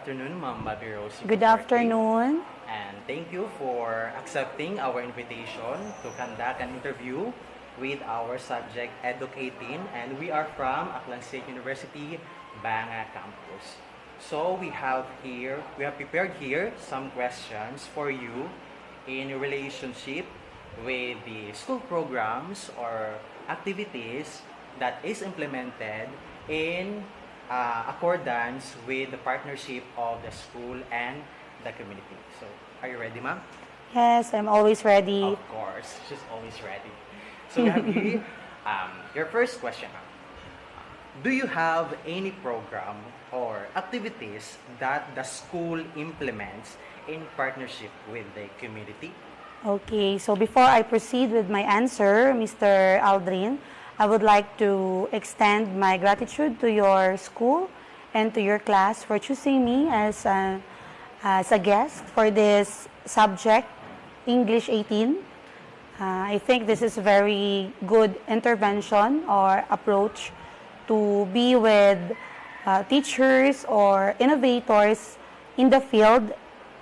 afternoon, Ma'am Bobby Rosie Good Duterte. afternoon. And thank you for accepting our invitation to conduct an interview with our subject Educating. And we are from Aklan State University, Banga campus. So we have prepared here some questions for you in relationship with the school programs or activities that is implemented in accordance with the partnership of the school and the community. So, are you ready, ma'am? Yes, I'm always ready. Of course, she's always ready. So, we have here your first question. Do you have any program or activities that the school implements in partnership with the community? Okay, so before I proceed with my answer, Mr. Aldrin, I would like to extend my gratitude to your school and to your class for choosing me as a guest for this subject, English 18. I think this is a very good intervention or approach to be with teachers or innovators in the field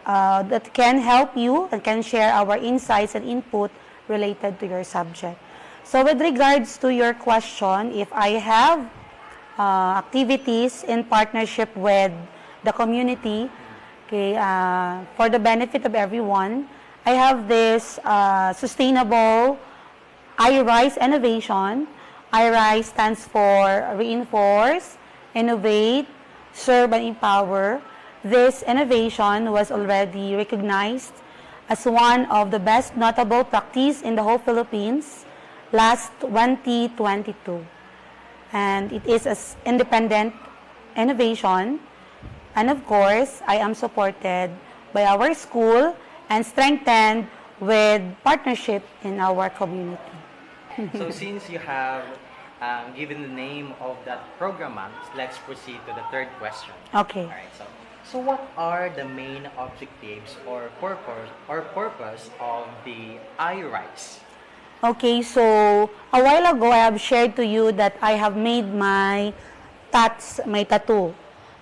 that can help you and can share our insights and input related to your subject. So with regards to your question, if I have activities in partnership with the community, okay, for the benefit of everyone, I have this sustainable iRise innovation. iRise stands for Reinforce, Innovate, Serve, and Empower. This innovation was already recognized as one of the best notable practice in the whole Philippines last 2022. And it is an independent innovation. And of course, I am supported by our school and strengthened with partnership in our community. So, since you have given the name of that program, ma'am, let's proceed to the third question. Okay. All right. So what are the main objectives or purpose of the iRise? Okay, so a while ago I have shared to you that I have made my tattoo.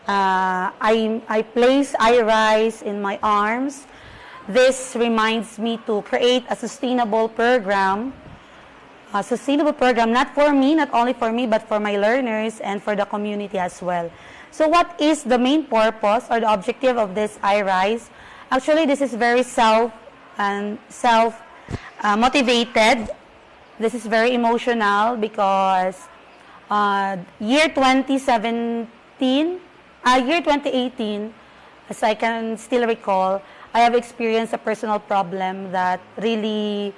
I place iRise in my arms. This reminds me to create a sustainable program not for me, not only for me, but for my learners and for the community as well. So what is the main purpose or the objective of this iRise? Actually, this is very motivated. This is very emotional because year 2018, as I can still recall, I have experienced a personal problem that really,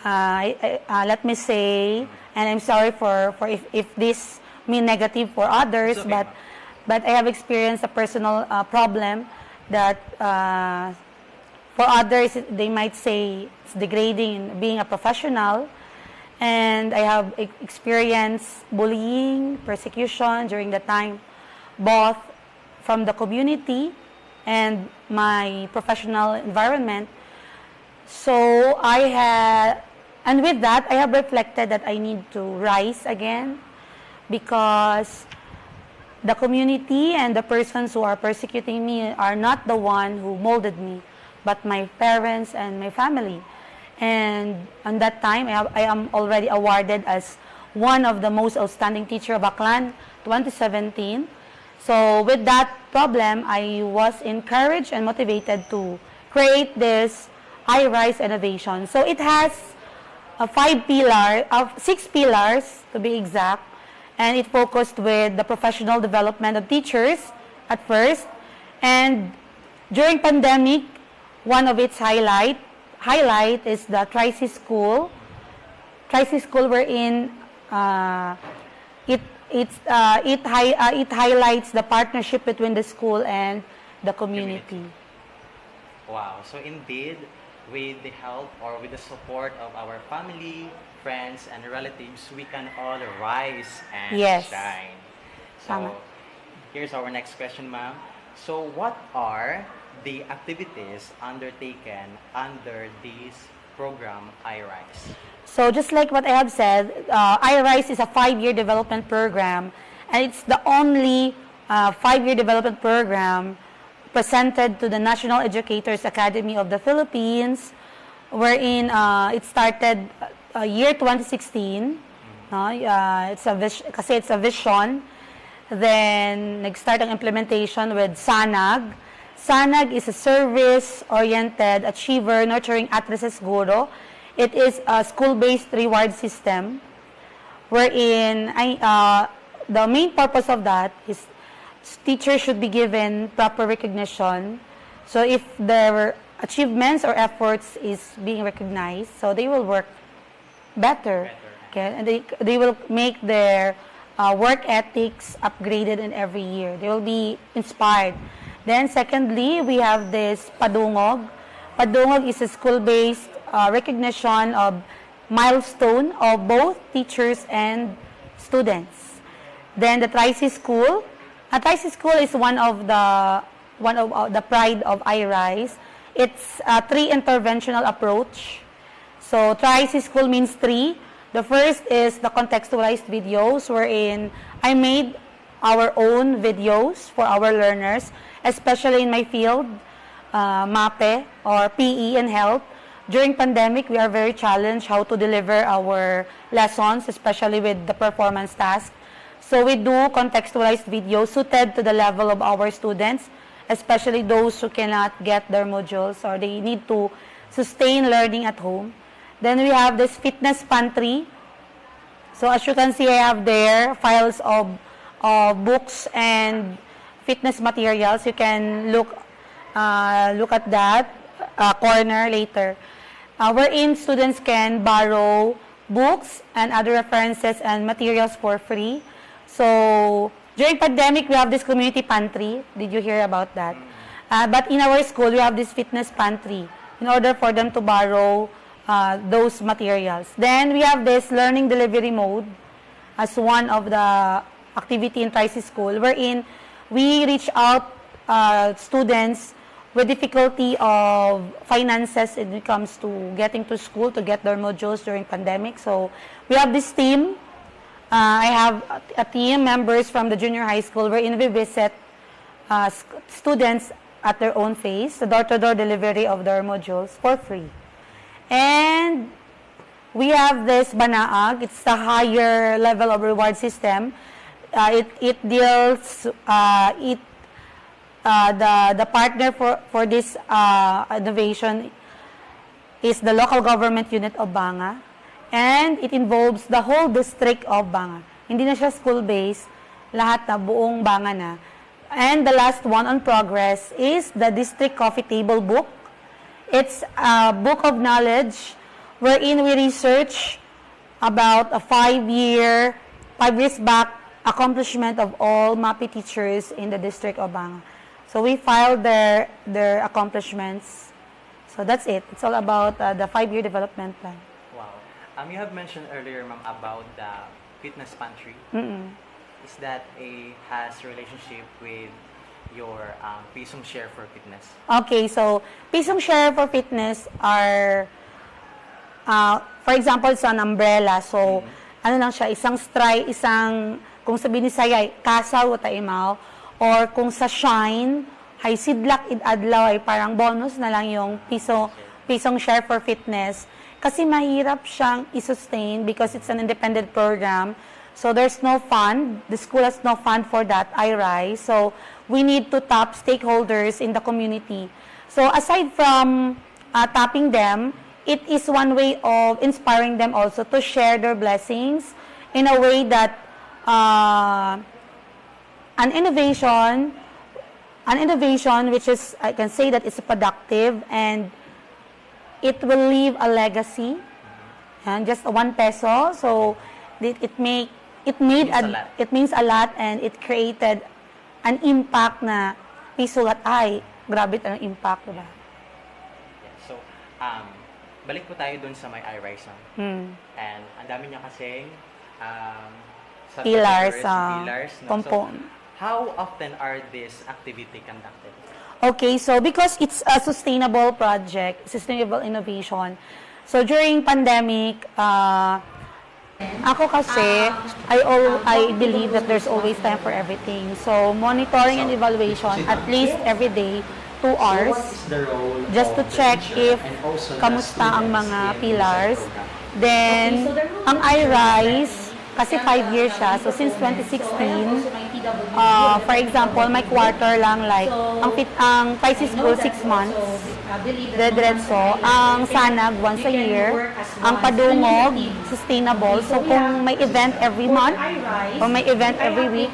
let me say, and I'm sorry for if this mean negative for others, okay, but I have experienced a personal problem that for others they might say it's degrading in being a professional, and I have experienced bullying, persecution during the time, both from the community and my professional environment. So and with that, I have reflected that I need to rise again because the community and the persons who are persecuting me are not the one who molded me, but my parents and my family. And at that time, I am already awarded as one of the most outstanding teacher of Aklan 2017. So with that problem, I was encouraged and motivated to create this iRise innovation. So it has six pillars to be exact, and it focused with the professional development of teachers at first. And during pandemic, one of its highlight is the Tri-C School. Tri-C School wherein it highlights the partnership between the school and the community. Wow. So indeed, with the help or with the support of our family, friends, and relatives, we can all rise and shine. So here's our next question, ma'am. So what are the activities undertaken under this program, iRise? So just like what I have said, iRise is a 5-year development program, and it's the only 5-year development program presented to the National Educators Academy of the Philippines, wherein it started year 2016. No? Kasi it's a vision. Then, nag-start ang implementation with SANAG. SANAG is a service-oriented achiever nurturing at-risk guro. It is a school-based reward system wherein the main purpose of that is teachers should be given proper recognition. So if their achievements or efforts is being recognized, so they will work better. Okay? And they will make their work ethics upgraded in every year. They will be inspired. Then secondly, we have this Padungog. Padungog is a school-based recognition of milestone of both teachers and students. Then the Tri-C School. Tri-C School is one of the pride of iRise. It's a three-interventional approach. So Tri-C School means three. The first is the contextualized videos, wherein I made our own videos for our learners, especially in my field, MAPE or PE and health. During pandemic, we are very challenged how to deliver our lessons, especially with the performance task. So we do contextualized videos suited to the level of our students, especially those who cannot get their modules or they need to sustain learning at home. Then we have this fitness pantry. So as you can see, I have there files of books and fitness materials. You can look at that corner later. Wherein students can borrow books and other references and materials for free. So during pandemic, we have this community pantry. Did you hear about that? But in our school, we have this fitness pantry in order for them to borrow those materials. Then we have this learning delivery mode as one of the activity in Tri-C School, wherein we reach out students with difficulty of finances when it comes to getting to school to get their modules during pandemic. So we have this team. I have a team members from the junior high school wherein we visit students at their own pace, the door-to-door delivery of their modules for free. And we have this Banaag. It's the higher level of reward system. It deals the partner for this innovation is the local government unit of Banga, and it involves the whole district of Banga. Hindi na siya school-based, lahat na buong Banga na. And the last one on progress is the District Coffee Table book. It's a book of knowledge wherein we research about a 5 years back accomplishment of all MAPI teachers in the district of Banga. So we filed their accomplishments. So that's it. It's all about the 5-year development plan. Wow. You have mentioned earlier, ma'am, about the fitness pantry. Is that has relationship with your Pisong Share for Fitness? Okay, so Pisong Share for Fitness are, for example, it's an umbrella. So, ano lang siya, isang, kung sabihin ni Sayay, kasaw o taimaw, or kung sa Shine, hay sidlak idadlaw ay parang bonus na lang yung Pisong Share for Fitness. Kasi mahirap siyang i-sustain because it's an independent program. So there's no fund. The school has no fund for that, iRise. So we need to tap stakeholders in the community. So aside from tapping them, it is one way of inspiring them also to share their blessings in a way that an innovation which is, I can say that it's productive and it will leave a legacy. And just 1 peso. So it means a lot and it created an impact na piso at ay, grabe ang impact, diba? Yeah. So, balik po tayo dun sa may iRise, no? And ang dami niya kasing pillars, no? So, how often are this activity conducted? Okay, so because it's a sustainable project, sustainable innovation, so during pandemic, Ako kasi, I believe that there's always time for everything. So, monitoring and evaluation, at least every day, 2 hours, just to check if kamusta ang mga pillars. Then, ang iRise, kasi 5 years siya. So, since 2016, for example, may quarter lang, like, ang Pisces School, 6 months. Diretso. Ang Sanag, once a year. Ang Padungog, sustainable. So, kung may event every month, or may event every week,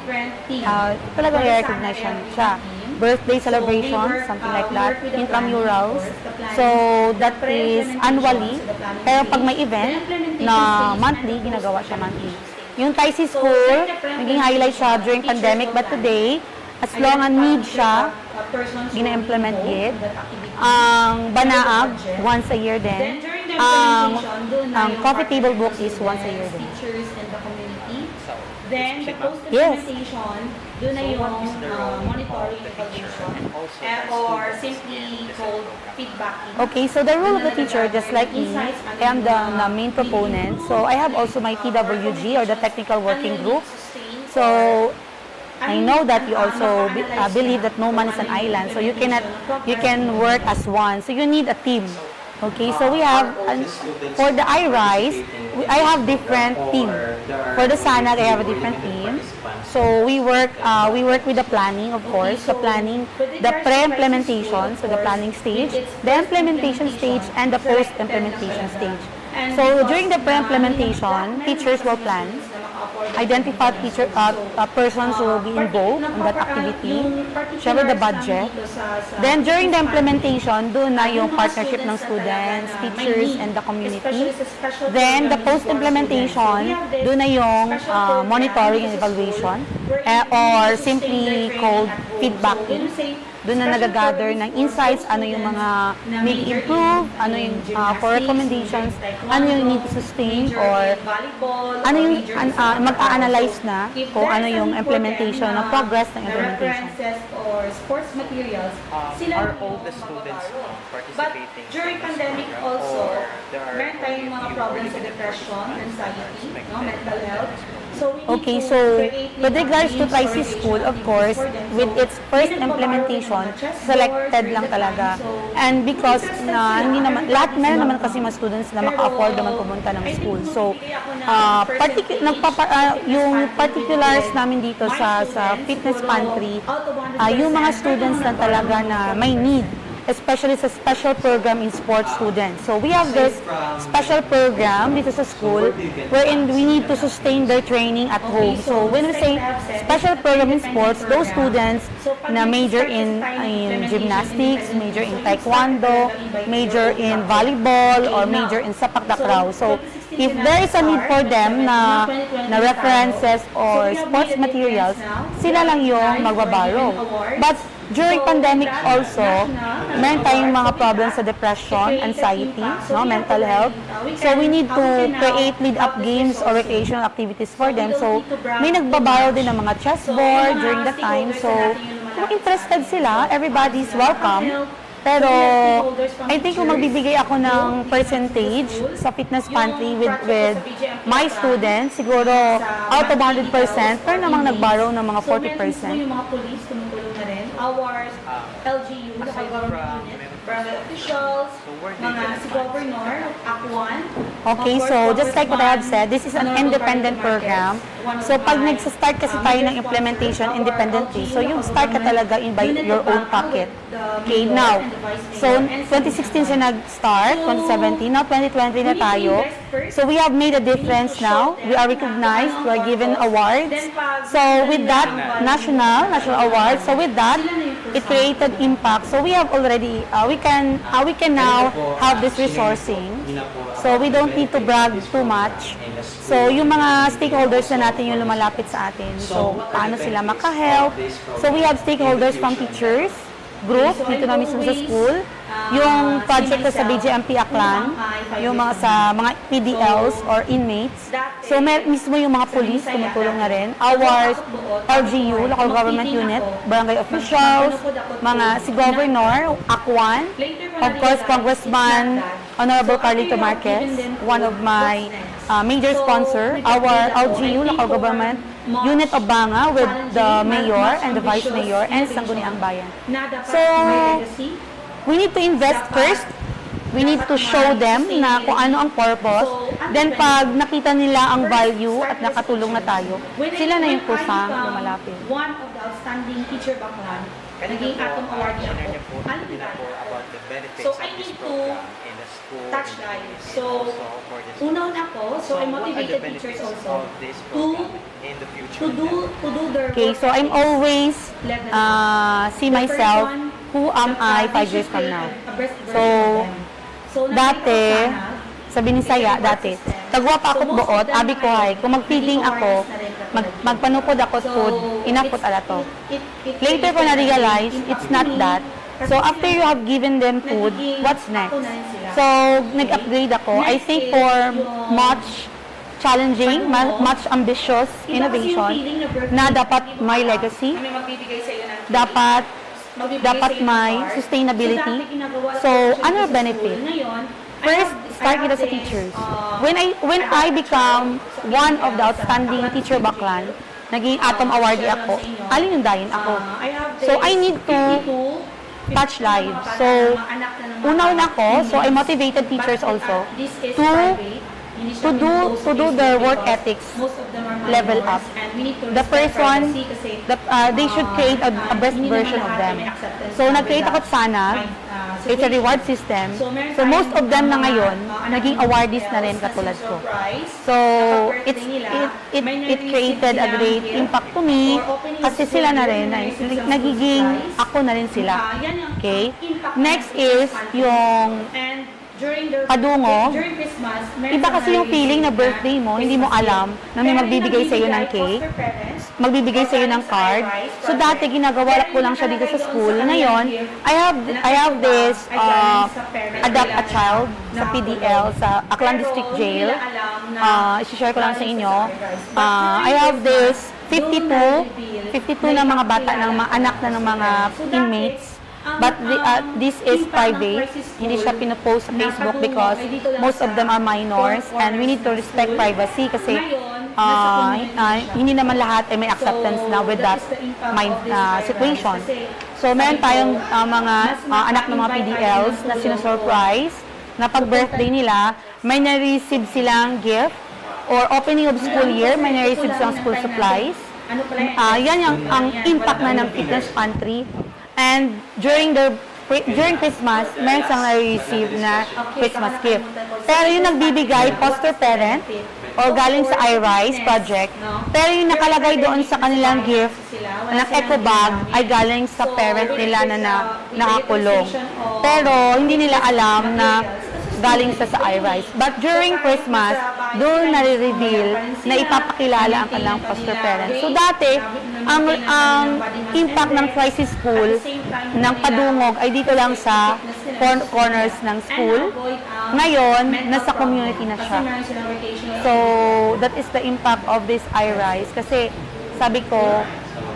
talagang i-recognize siya. Birthday celebration, something like that, intramurals. So, that is annually. Pero pag may event na monthly, ginagawa siya monthly. Yung Pisces School, naging highlight siya during pandemic, but today, as long as need siya, gina-implement it. Ang Banaag, once a year din. Ang coffee table book is once a year din. Then, the post-implementation, doon na yung monitoring evaluation or simply called feedbacking. Okay, so the role of the teacher, just like me, I am the main proponent. So I have also my TWG or the Technical Working Group. So I know that you also believe that no man is an island. So you can work as one. So you need a team. Okay, so we have, for the iRise, I have different team. For the Sanag, I have a different team. So we work with the planning, of course, the pre-implementation, so the planning stage, the implementation stage, and the post-implementation stage. So during the pre-implementation, teachers will plan, identify persons who will be involved in that activity, share the budget. Then during the implementation, doon na yung partnership ng students, teachers, and the community. Then the post-implementation, doon na yung monitoring and evaluation, or simply called feedbacking. Doon na nagagather ng insights, ano yung mga may improve, ano yung for recommendations, ano yung need to sustain, or ano yung mag-a-analyze na kung ano yung implementation, ng progress ng implementation. Or sports materials, Are all the students participating? But during pandemic also, meron tayong mga problems sa depression, anxiety, mental health. So we need Okay, to so create with regards to games or Pisces School, of course, with its first implementation, selected lang talaga. And because hindi naman, meron naman kasi mga students na maka-afford naman pumunta ng school. So, yung particulars namin dito sa fitness pantry, yung mga students na talaga na may need, especially sa special program in sports students. So we have this special program dito sa school wherein we need to sustain their training at home. So when we say special program in sports, those students na major in gymnastics, major in taekwondo, major in volleyball, or major in sepak takraw. So if there is a need for them na references or sports materials, sila lang yung magbaborrow. But during pandemic also, meron tayong mga problems sa depression, anxiety, mental health. So we need to create lead-up games or recreational activities for them. So may nagbaborrow din ng mga chessboard during the time. So kung interested sila, everybody's welcome. Pero I think kung magbibigay ako ng percentage sa fitness pantry with my students, siguro out of 100%, pero namang nag-borrow ng mga 40%. So yung mga police, tumutulong na rin. Our LGU, local government unit, barangay officials, mga si Governor, ACWAN. Okay, so just like what I have said, this is an independent program. So pag nagsa-start kasi tayo ng implementation independently, so yung start ka talaga by your own pocket. Okay, now, so 2016 siya nag-start, 2017, now 2020 na tayo. So we have made a difference now. We are recognized, we are given awards. So with that, national awards, so with that, it created impact. So we have already, we can now have this resourcing. So we don't need to brag too much. So yung mga stakeholders na natin yung lumalapit sa atin. So paano sila maka-help? So we have stakeholders from teachers, group dito na mismo sa school, yung project ko sa BJMP Aklan, yung sa mga PDLs or inmates. So mismo yung mga police tumutulong na rin. Our LGU, local government unit, barangay officials, si Governor, ACWAN, of course Congressman Honorable Carlito Marquez, one of my major So, sponsor, nag-agree our ako, LGU, I think local for government much unit of Banga with the challenging, mayor much and the vice ambitious mayor and innovation Sangguniang Bayan. Na dapat So, may legacy. We need to invest Dapat- first. We need to show them na kung ano ang purpose. Then pag nakita nila ang value at nakatulong na tayo, sila na yung kusang lumalapit. One of the outstanding teacher Baclan, naging Atom Awardee share ako. niyo po Alam din niyo po ba? about the benefits So, of I this need to program in the school, touch in the life. community, So, and also for the Una-una ako, so I what are the motivated benefits teachers also of this program in the future? to do their Okay, work so I'm ethics. always Level see The myself, first one, who am I they 5 years should from create now? a best version So, of them. So, dati, nakita ko sana, sa Binisaya dati, tagwa pa ako't buot, abi ko ay, kung mag-feeding ako, magpanupod ako food, inapot ala to. Later ko na-realize, it's not that. So after you have given them food, what's next? So nag-upgrade ako. I think for much challenging, much ambitious innovation na dapat may legacy, may magbibigay sa iyo ng dapat may sustainability. So ano benefit? First, start kita sa teachers. When I become one of the outstanding teacher Baclan, naging Atom Awardee ako, alin yung dahin ako. So I need to touch lives. So, una-una ko, so I motivated teachers also to do their work ethics level up. The first one, they should create a best version of them. So, nag-create ako sana, it's a reward system. So, most of them na ngayon, naging awardees na rin katulad ko. So, it created a great impact to me kasi sila na rin, nagiging ako na rin sila. Okay? Next is yung padungo. Iba kasi yung feeling na birthday mo, hindi mo alam na may magbibigay sa iyo ng cake, magbibigay sa iyo ng card. So dati ginagawa ko lang siya dito sa school. Ngayon, I have this Adopt a Child sa PDL sa Aklan District Jail. I-share ko lang sa inyo. I have this 52 na mga bata ng mga anak na ng mga inmates. But this is private. Hindi siya pinopost sa Facebook because most of them are minors and we need to respect privacy kasi hindi naman lahat ay may acceptance na with that situation. So meron tayong mga anak ng mga PDLs na sinusurprise na pag birthday nila, may na-receive silang gift or opening of school year, may na-receive silang school supplies. Yan ang impact na ng fitness pantry. And during Christmas, meron siyang na-receive na Christmas gift. Pero yung nagbibigay, foster parent, o galing sa iRise project, pero yung nakalagay doon sa kanilang gift, ng eco bag, ay galing sa parent nila na nakakulong. Pero hindi nila alam na galing sa iRise. But during Christmas, doon nare-reveal na ipapakilala ang kanilang foster parents. So dati, ang impact ng crisis school ng Padungog ay dito lang sa corners ng school. Ngayon, nasa community na siya. So, that is the impact of this iRise. Kasi, sabi ko,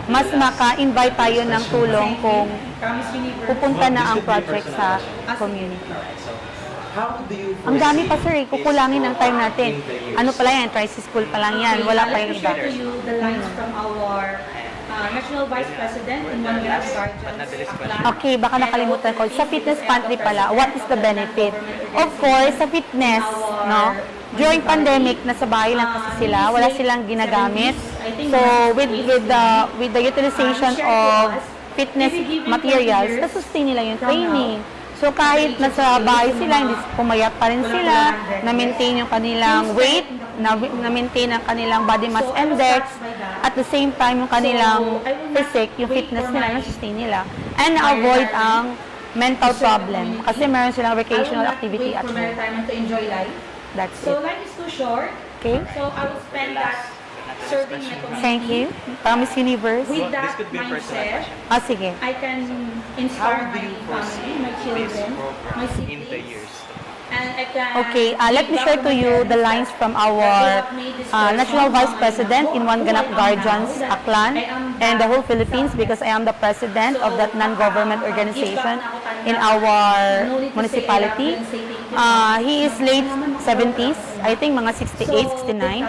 mas maka-invite tayo ng tulong kung pupunta na ang project sa community. Ang dami pa sir, kukulangin ang time natin. Ano pala yan? Crisis school pa lang yan. Wala pa yung iba. The lines from our National Vice President in one of the guardians. Okay, baka nakalimutan ko. Sa fitness pantry pala, what is the benefit? Of course, sa fitness, no? During pandemic, nasa bahay lang kasi sila, wala silang ginagamit. So, with the utilization of fitness materials, nasustain nila yung training. So, kahit nasa bahay sila, hindi pumayat pa rin sila, na-maintain yung kanilang weight, na-maintain ang kanilang body mass index, at the same time, yung kanilang physique, yung fitness nila, na-sustain nila. And avoid ang mental problem, kasi meron silang recreational activity at home. To enjoy life. That's So, it. life is too short. Okay? So, I will spend that serving my community. Thank you. Miss Universe. With This that could be a personal mindset, question. Sige. I can inspire How do my you foresee family, my this children, my program in the siblings, years? and Okay, let me share to you the lines from our National Vice President in One Ganap Guardians, Aklan, and the whole Philippines because I am the president of that non-government organization in our municipality. He is late 70s, I think mga 68, 69.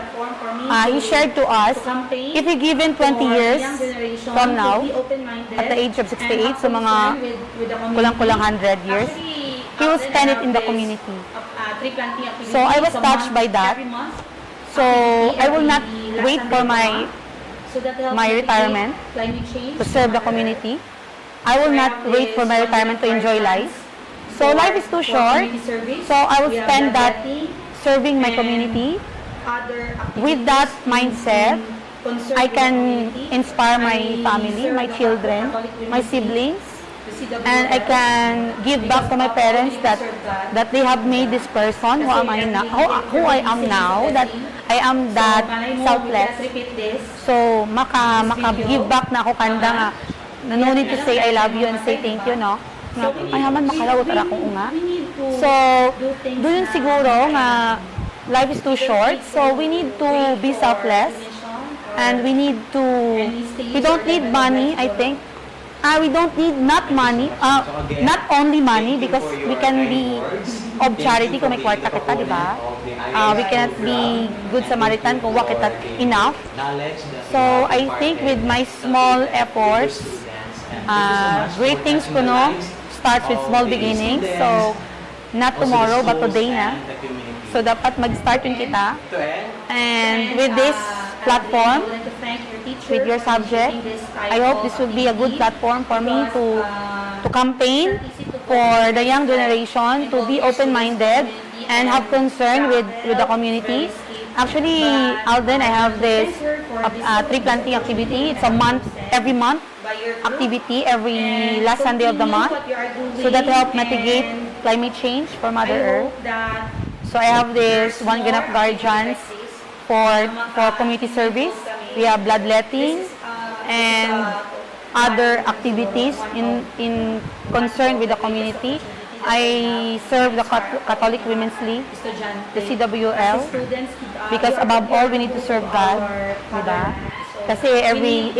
He shared to us, if he given 20 years from now, at the age of 68, so mga kulang-kulang 100 years, he will spend it in the community. So I was touched by that. So I will not wait for my retirement to serve the community. I will not wait for my retirement to enjoy life. So life is too short. So I will spend that serving my community. With that mindset, I can inspire my family, my children, my siblings, and I can give back to my parents that they have made this person who I am now, that I am that selfless. So maka-give back na ako kanda nga, no need to say I love you and say thank you, no? Ay haman makalagot ara kong unga. So doon siguro nga life is too short, so we need to be selfless, and we don't need money, I think. We don't need not only money, because we can be of charity kung may kwarta kita, di ba? We cannot be good Samaritan kung wala kita enough. So I think with my small efforts, great things kuno starts with small beginnings. So not tomorrow but today na. So dapat mag-start yun kita. And with this platform, with your subject, I hope this will be a good platform for me to campaign for the young generation to be open-minded and have concern with the community. Actually, Alden, I have this tree planting activity. It's every month activity, every last Sunday of the month. So that help mitigate climate change for Mother Earth. So I have this One Ganap Guardians for community service. We have bloodletting and other activities in concern with the community. I serve the Catholic Women's League, the CWL, because above all, we need to serve God, diba? Kasi every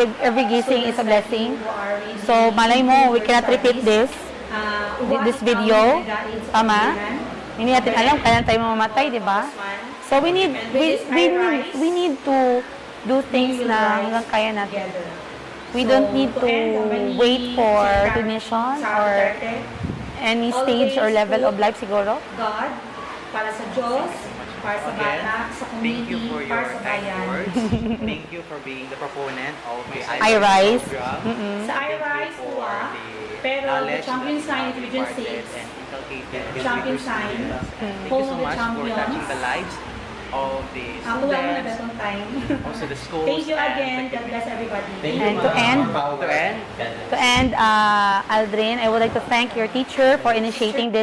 gising is a blessing. So malay mo, we cannot repeat this video, tama? Hindi natin alam kailan tayo mamamatay, di ba? So we need to do things na hanggang kaya natin. We don't need to wait for recognition or any stage or level of life siguro. God, para sa Diyos, para sa bata, sa community, para sa bayan. Thank you for being the proponent of the iRise. Sa iRise, pero the champion sign is Region 6. Champion sign. Thank you so much for touching the lives of the students, also the schools. Thank you again. God bless everybody. And to end, Aldrin, I would like to thank your teacher for initiating this